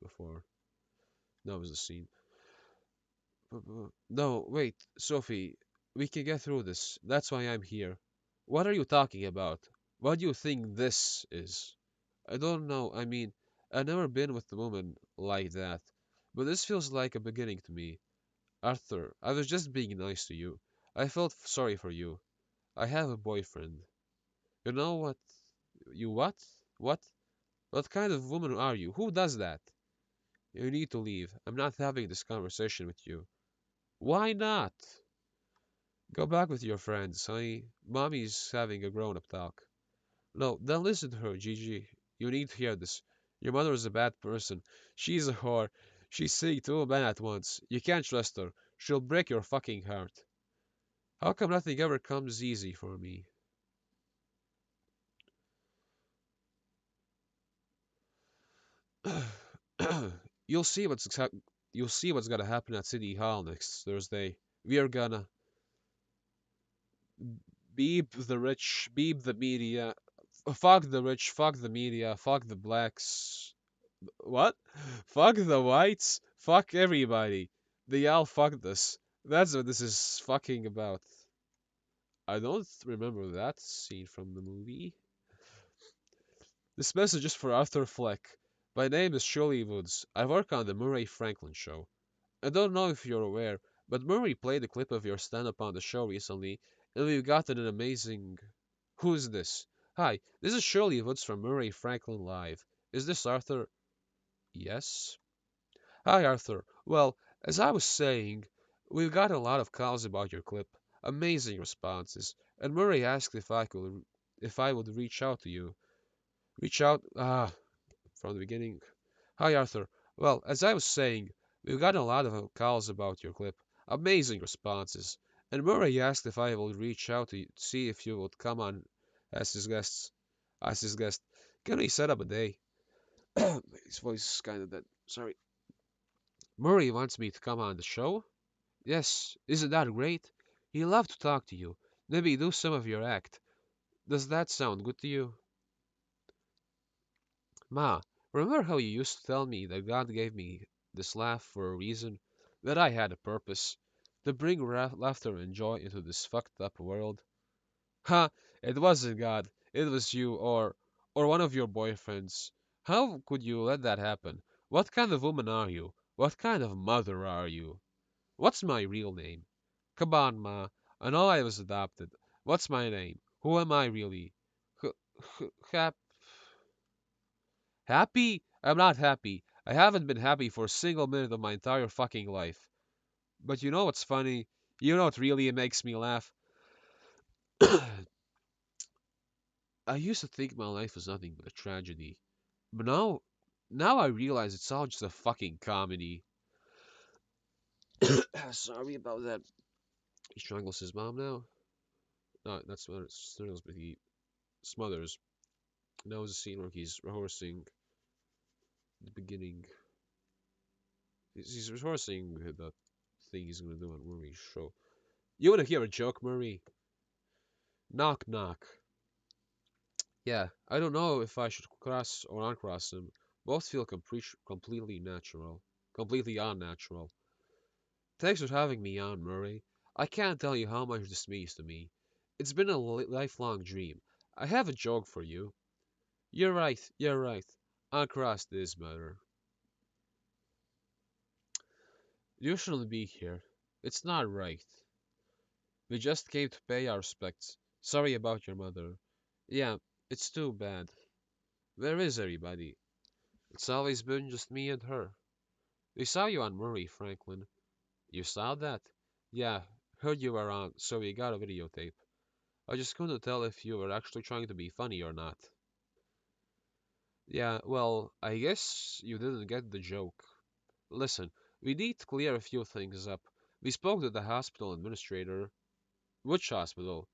before. That was the scene. No, wait, Sophie, we can get through this. That's why I'm here. What are you talking about? What do you think this is? I don't know. I mean, I've never been with a woman like that, but this feels like a beginning to me. Arthur, I was just being nice to you. I felt sorry for you. I have a boyfriend. You know what? You what? What? What kind of woman are you? Who does that? You need to leave. I'm not having this conversation with you. Why not? Go back with your friends, honey. Mommy's having a grown-up talk. No, then listen to her, Gigi. You need to hear this. Your mother is a bad person. She's a whore. She's seeing two men at once. You can't trust her. She'll break your fucking heart. How come nothing ever comes easy for me? You'll see you'll see what's gonna happen at City Hall next Thursday. We are gonna beep the rich, beep the media, fuck the rich, fuck the media, fuck the blacks. What? Fuck the whites, fuck everybody. They all fucked us. That's what this is fucking about. I don't remember that scene from the movie. This message is for Arthur Fleck. My name is Shirley Woods. I work on the Murray Franklin show. I don't know if you're aware, but Murray played a clip of your stand-up on the show recently, and we've gotten an amazing... Who's this? Hi, this is Shirley Woods from Murray Franklin Live. Is this Arthur? Yes. Hi, Arthur. Well, as I was saying, we've got a lot of calls about your clip. Amazing responses. And Murray asked if I would reach out to you. Reach out, from the beginning. Hi, Arthur. Well, as I was saying, we've gotten a lot of calls about your clip. Amazing responses. And Murray asked if I would reach out to you to see if you would come on as his guests. As his guest. Can we set up a day? His voice is kind of dead. Sorry. Murray wants me to come on the show? Yes. Isn't that great? He'd love to talk to you. Maybe do some of your act. Does that sound good to you? Ma, remember how you used to tell me that God gave me this laugh for a reason? That I had a purpose? To bring laughter and joy into this fucked up world? Ha! It wasn't God. It was you or one of your boyfriends. How could you let that happen? What kind of woman are you? What kind of mother are you? What's my real name? Come on, Ma. I know I was adopted. What's my name? Who am I really? H- Hap Happy? I'm not happy. I haven't been happy for a single minute of my entire fucking life. But you know what's funny? You know what really makes me laugh? I used to think my life was nothing but a tragedy. But now I realize it's all just a fucking comedy. Sorry about that. He strangles his mom now. No, that's what it strangles, but he smothers. Now is a scene where he's rehearsing the beginning. He's rehearsing the thing he's gonna do on Murray's show. You wanna hear a joke, Murray? Knock knock. Yeah, I don't know if I should cross or uncross him. Both feel completely natural. Completely unnatural. Thanks for having me on, Murray. I can't tell you how much this means to me. It's been a lifelong dream. I have a joke for you. You're right. Uncross this matter. You shouldn't be here. It's not right. We just came to pay our respects. Sorry about your mother. Yeah, it's too bad. Where is everybody? It's always been just me and her. We saw you on Murray, Franklin. You saw that? Yeah, heard you were on, so we got a videotape. I just couldn't tell if you were actually trying to be funny or not. Yeah, well, I guess you didn't get the joke. Listen, we need to clear a few things up. We spoke to the hospital administrator. Which hospital?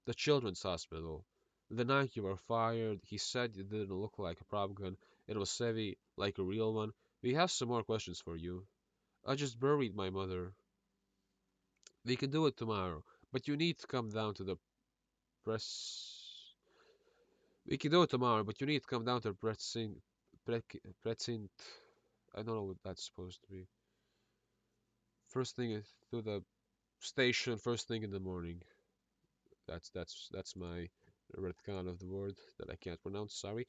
The children's hospital. The night you were fired, he said it didn't look like a prop gun. It was heavy, like a real one. We have some more questions for you. I just buried my mother. We can do it tomorrow, but you need to come down to the press. We can do it tomorrow, but you need to come down to the precinct. I don't know what that's supposed to be. First thing to the station, first thing in the morning. That's my retcon of the word that I can't pronounce. Sorry.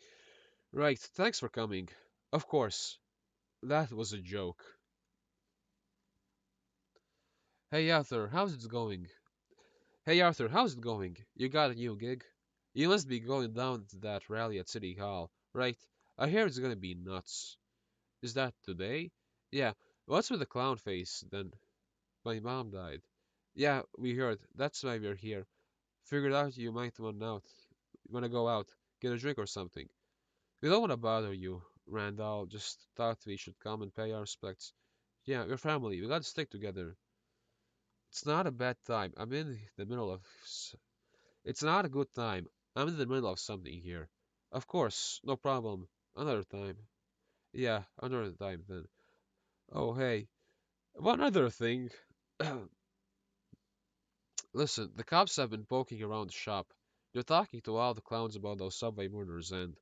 Right. Thanks for coming. Of course, that was a joke. Hey Arthur, how's it going? Hey Arthur, how's it going? You got a new gig? You must be going down to that rally at City Hall, right? I hear it's gonna be nuts. Is that today? Yeah, what's with the clown face then? My mom died. Yeah, we heard. That's why we're here. Figured out you might wanna go out, get a drink or something. We don't wanna bother you, Randall. Just thought we should come and pay our respects. Yeah, we're family. We gotta stick together. It's not a bad time. I'm in the middle of. It's not a good time. I'm in the middle of something here. Of course, no problem. Another time. Yeah, another time then. Oh, hey, one other thing. Listen, the cops have been poking around the shop. They're talking to all the clowns about those subway murders, and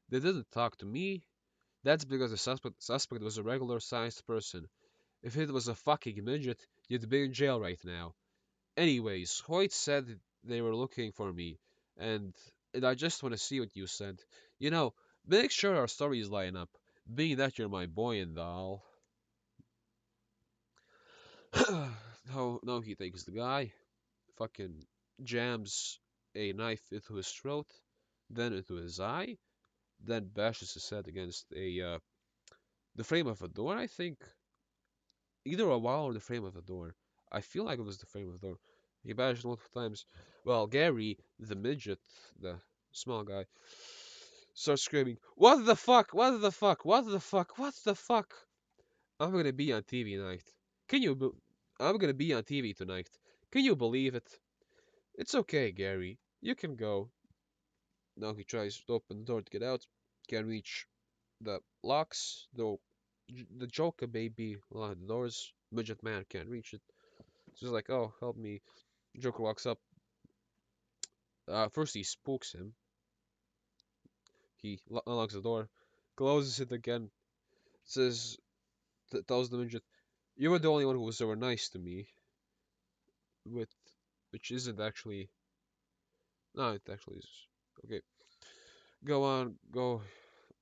they didn't talk to me. That's because the suspect was a regular sized person. If it was a fucking midget, you'd be in jail right now. Anyways, Hoyt said they were looking for me, and, and I just want to see what you said. You know, make sure our stories line up, being that you're my boy and all. No, he takes the guy, fucking jams a knife into his throat, then into his eye, then bashes his head against the frame of a door, I think. Either a wall or the frame of a door. I feel like it was the frame of the door. He bashed multiple times. Well, Gary, the midget, the small guy, starts screaming, "What the fuck? What the fuck? What the fuck? What the fuck?" I'm gonna be on TV tonight. Can you? I'm gonna be on TV tonight. Can you believe it? It's okay, Gary. You can go. Now he tries to open the door to get out. Can't reach the locks, though. The Joker baby locked the doors. Midget man can't reach it. So he's like, "Oh, help me." Joker walks up. First he spooks him. He unlocks the door, closes it again. Says, tells the midget, "You were the only one who was ever nice to me." With, which isn't actually. No, it actually is. Okay, go on, go.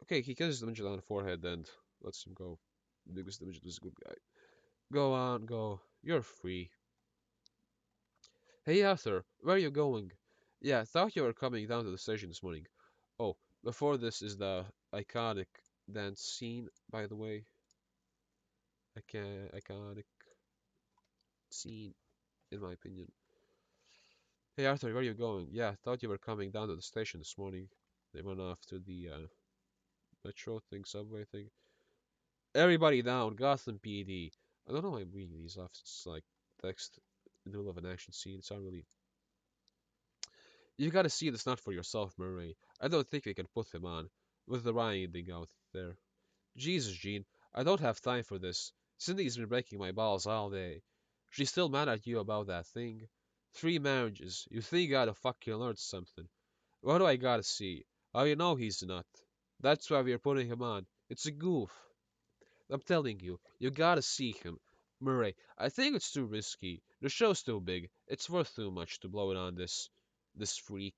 Okay, he kisses the midget on the forehead and lets him go because the midget is a good guy. Go on, go. You're free. Hey Arthur, where are you going? Yeah, thought you were coming down to the station this morning. Oh, before this is the iconic dance scene, by the way. Iconic scene, in my opinion. Hey Arthur, where are you going? Yeah, thought you were coming down to the station this morning. They went off to the metro thing, subway thing. Everybody down, Gotham PD. I don't know why I'm reading these off. It's like text in the middle of an action scene. It's not really. You gotta see this not for yourself, Murray. I don't think we can put him on with the riding out there. Jesus, Jean, I don't have time for this. Cindy's been breaking my balls all day. She's still mad at you about that thing. 3 marriages. You think you gotta fucking learn something. What do I gotta see? How you know he's not? That's why we're putting him on. It's a goof. I'm telling you, you gotta see him. Murray, I think it's too risky. The show's too big. It's worth too much to blow it on this freak.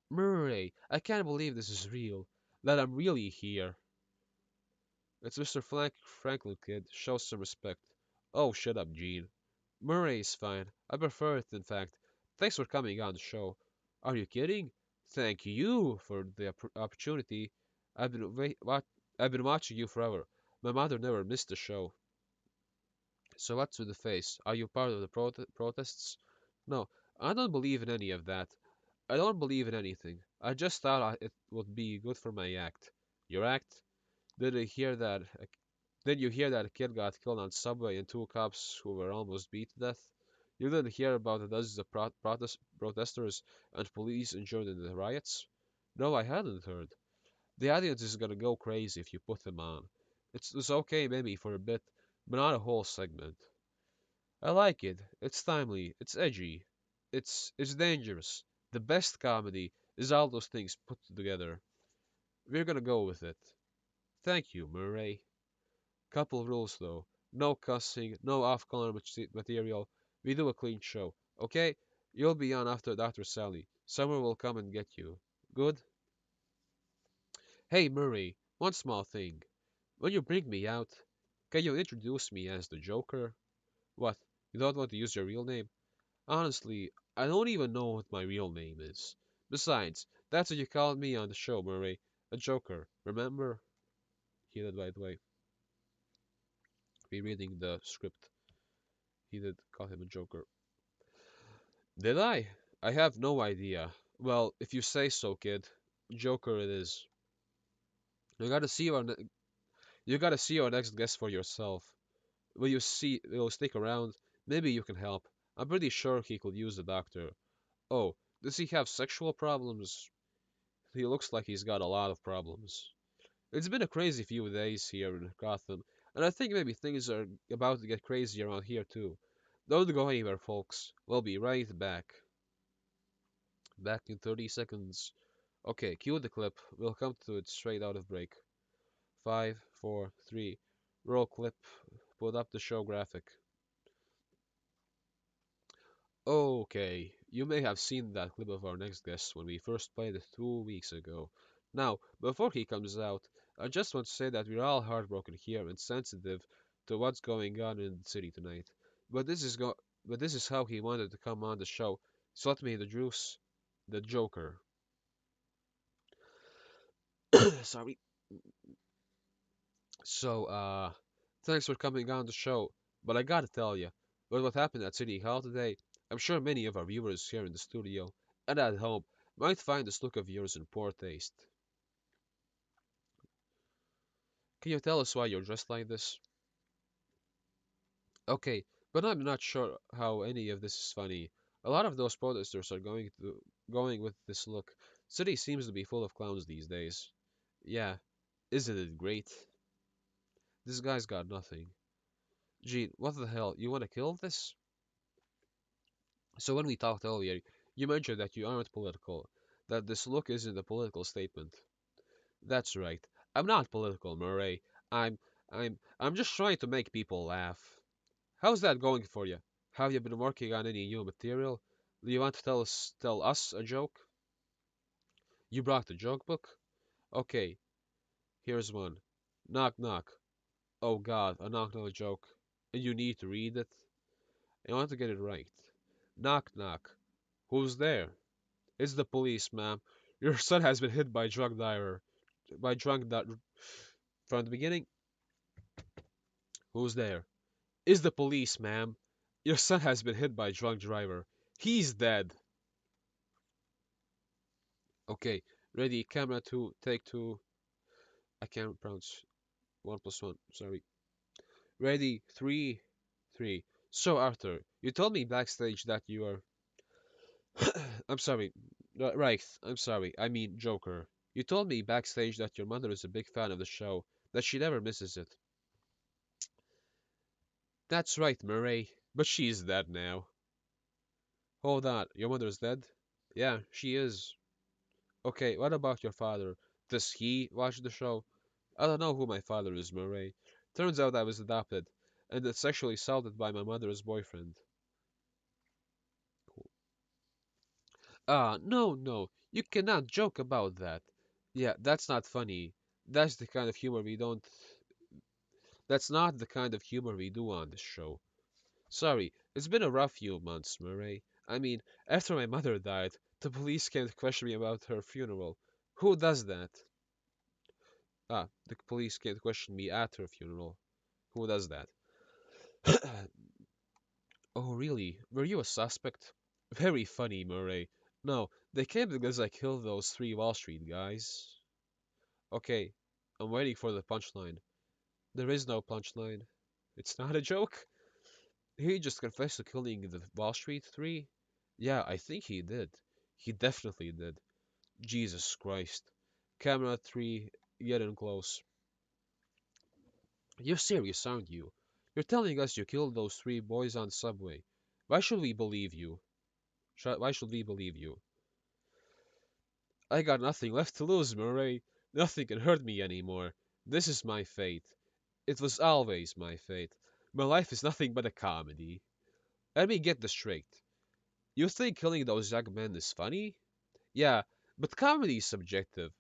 Murray, I can't believe this is real. That I'm really here. It's Mr. Franklin, kid. Show some respect. Oh, shut up, Gene. Murray is fine. I prefer it, in fact. Thanks for coming on the show. Are you kidding? Thank you for the opportunity. I've been I've been watching you forever. My mother never missed a show. So what's with the face? Are you part of the protests? No, I don't believe in any of that. I don't believe in anything. I just thought it would be good for my act. Your act? Did you hear that? Did you hear that a kid got killed on subway and 2 cops who were almost beat to death? You didn't hear about the dozens of protesters and police injured in the riots? No, I hadn't heard. The audience is gonna go crazy if you put them on. It's okay maybe for a bit, but not a whole segment. I like it. It's timely. It's edgy. It's dangerous. The best comedy is all those things put together. We're gonna go with it. Thank you, Murray. Couple rules though. No cussing, no off-color material. We do a clean show. Okay? You'll be on after Dr. Sally. Summer will come and get you. Good? Hey, Murray, one small thing. When you bring me out, can you introduce me as the Joker? What? You don't want to use your real name? Honestly, I don't even know what my real name is. Besides, that's what you called me on the show, Murray. A Joker, remember? He did, by the way. me reading the script. He did call him a Joker. Did I? I have no idea. Well, if you say so, kid. Joker it is. You gotta see our you gotta see our next guest for yourself. Will you stick around? Maybe you can help. I'm pretty sure he could use the doctor. Oh, does he have sexual problems? He looks like he's got a lot of problems. It's been a crazy few days here in Gotham, and I think maybe things are about to get crazy around here too. Don't go anywhere, folks. We'll be right back. Back in 30 seconds. Okay, cue the clip. We'll come to it straight out of break. Five, four, three. Roll clip. Put up the show graphic. Okay, you may have seen that clip of our next guest when we first played it 2 weeks ago. Now, before he comes out, I just want to say that we're all heartbroken here and sensitive to what's going on in the city tonight. But this is how he wanted to come on the show. So let me introduce the Joker. Sorry. So, thanks for coming on the show. But I gotta tell you, with what happened at City Hall today, I'm sure many of our viewers here in the studio and at home might find this look of yours in poor taste. Can you tell us why you're dressed like this? Okay, but I'm not sure how any of this is funny. A lot of those protesters are going with this look. City seems to be full of clowns these days. Yeah, isn't it great? This guy's got nothing. Gene, what the hell? You want to kill this? So when we talked earlier, you mentioned that you aren't political, that this look isn't a political statement. That's right. I'm not political, Murray. I'm I'm just trying to make people laugh. How's that going for you? Have you been working on any new material? Do you want to tell us a joke? You brought the joke book? Okay, here's one. Knock knock. Oh God, a knock knock joke. And you need to read it? I want to get it right. Knock knock. Who's there? It's the police, ma'am. Your son has been hit by drunk driver. By drunk di- From the beginning. Who's there? It's the police, ma'am. Your son has been hit by a drunk driver. He's dead. Okay, ready, camera two, take two. I can't pronounce one plus one, sorry. Ready, three, three. So, Arthur, you told me backstage that you are. I'm sorry. Right, I'm sorry. I mean, Joker. You told me backstage that your mother is a big fan of the show, that she never misses it. That's right, Murray. But she's dead now. Hold on, your mother's dead? Yeah, she is. Okay, what about your father? Does he watch the show? I don't know who my father is, Murray. Turns out I was adopted, and it's sexually assaulted by my mother's boyfriend. Cool. Ah, no, no, you cannot joke about that. Yeah, that's not funny. That's the kind of humor we don't. That's not the kind of humor we do on this show. Sorry, it's been a rough few months, Murray. I mean, after my mother died, the police came to question me about her funeral. Who does that? Ah, the police came to question me at her funeral. Who does that? Oh, really? Were you a suspect? Very funny, Murray. No, they came because I killed those three Wall Street guys. Okay, I'm waiting for the punchline. There is no punchline. It's not a joke. He just confessed to killing the Wall Street three? Yeah, I think he did. He definitely did. Jesus Christ. Camera three, get in close. You're serious, aren't you? You're telling us you killed those three boys on the subway. Why should we believe you? Why should we believe you? I got nothing left to lose, Murray. Nothing can hurt me anymore. This is my fate. It was always my fate. My life is nothing but a comedy. Let me get this straight. You think killing those young men is funny? Yeah, but comedy is subjective.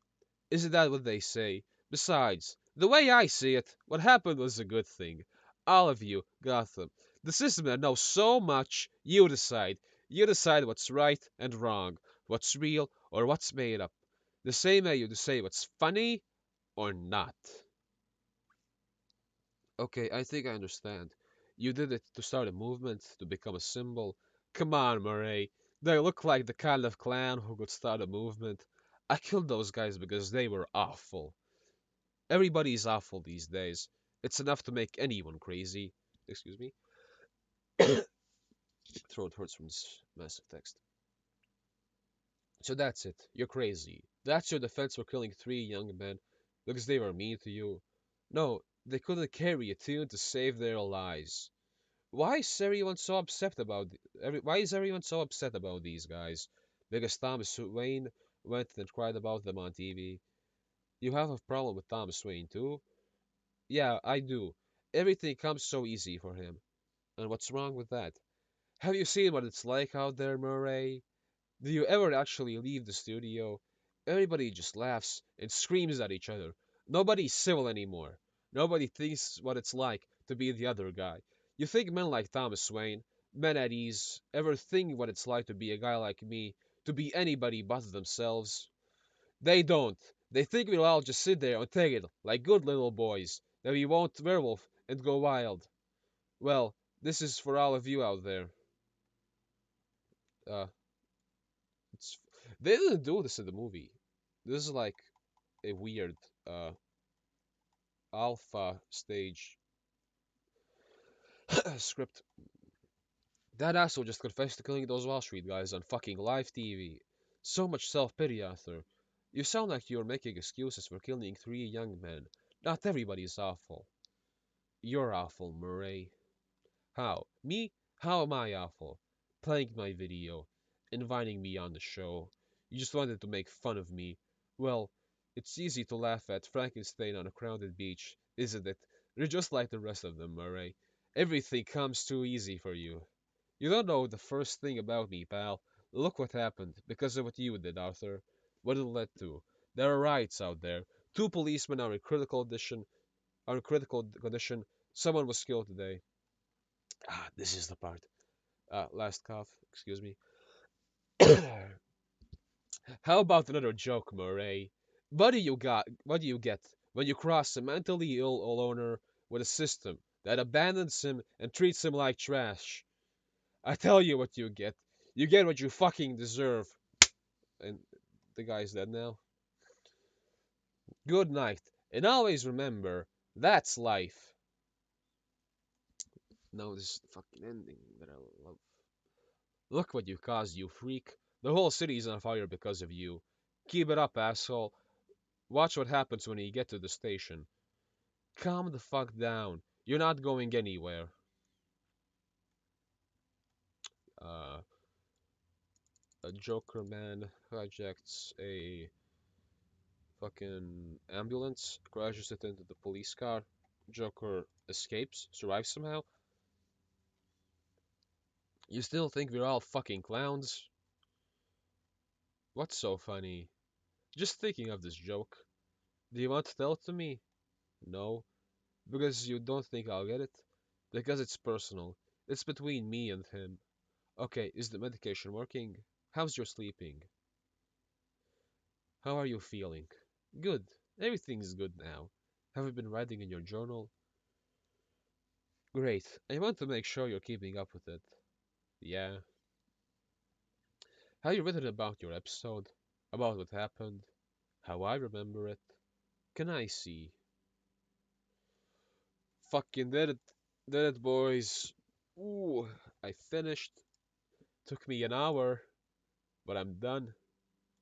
Isn't that what they say? Besides, the way I see it, what happened was a good thing. All of you, Gotham, the system that knows so much, you decide. You decide what's right and wrong, what's real or what's made up. The same way you decide what's funny or not. Okay, I think I understand. You did it to start a movement, to become a symbol. Come on, Murray. They look like the kind of clan who could start a movement. I killed those guys because they were awful. Everybody's awful these days. It's enough to make anyone crazy. Excuse me. Throat hurts from this massive text. So that's it. You're crazy. That's your defense for killing three young men because they were mean to you. No, they couldn't carry a tune to save their lives. Why is everyone so upset about why is everyone so upset about these guys? Because Thomas Wayne went and cried about them on TV. You have a problem with Thomas Wayne too? Yeah, I do. Everything comes so easy for him. And what's wrong with that? Have you seen what it's like out there, Murray? Do you ever actually leave the studio? Everybody just laughs and screams at each other. Nobody's civil anymore. Nobody thinks what it's like to be the other guy. You think men like Thomas Wayne, men at ease, ever think what it's like to be a guy like me, to be anybody but themselves? They don't. They think we'll all just sit there and take it like good little boys, that we won't werewolf and go wild. Well, this is for all of you out there. Uh, it's they didn't do this in the movie. This is like a weird uh alpha stage script. That asshole just confessed to killing those Wall Street guys on fucking live TV. So much self-pity, Arthur. You sound like you're making excuses for killing three young men. Not everybody's awful. You're awful, Murray. How? Me? How am I awful? Playing my video, inviting me on the show. You just wanted to make fun of me. Well, it's easy to laugh at Frankenstein on a crowded beach, isn't it? You're just like the rest of them, Murray. Everything comes too easy for you. You don't know the first thing about me, pal. Look what happened because of what you did, Arthur. What it led to. There are riots out there. Two policemen are in critical condition. Someone was killed today. Ah, this is the part. Last cough, excuse me. How about another joke, Murray? What do you get when you cross a mentally ill owner with a system that abandons him and treats him like trash? I tell you what you get. You get what you fucking deserve. And the guy's dead now. Good night. And always remember, that's life. Now this is the fucking ending that I love. Look what you caused, you freak. The whole city's on fire because of you. Keep it up, asshole. Watch what happens when you get to the station. Calm the fuck down. You're not going anywhere. Uh, a Joker man hijacks a fucking ambulance, crashes it into the police car. Joker escapes, survives somehow. You still think we're all fucking clowns? What's so funny? Just thinking of this joke. Do you want to tell it to me? No, because you don't think I'll get it? Because it's personal. It's between me and him. Okay, is the medication working? How's your sleeping? How are you feeling? Good. Everything's good now. Have you been writing in your journal? Great. I want to make sure you're keeping up with it. Yeah. Have you written about your episode? About what happened? How I remember it? Can I see? Fucking did it. Did it, boys. Ooh, I finished. Took me an hour, but I'm done.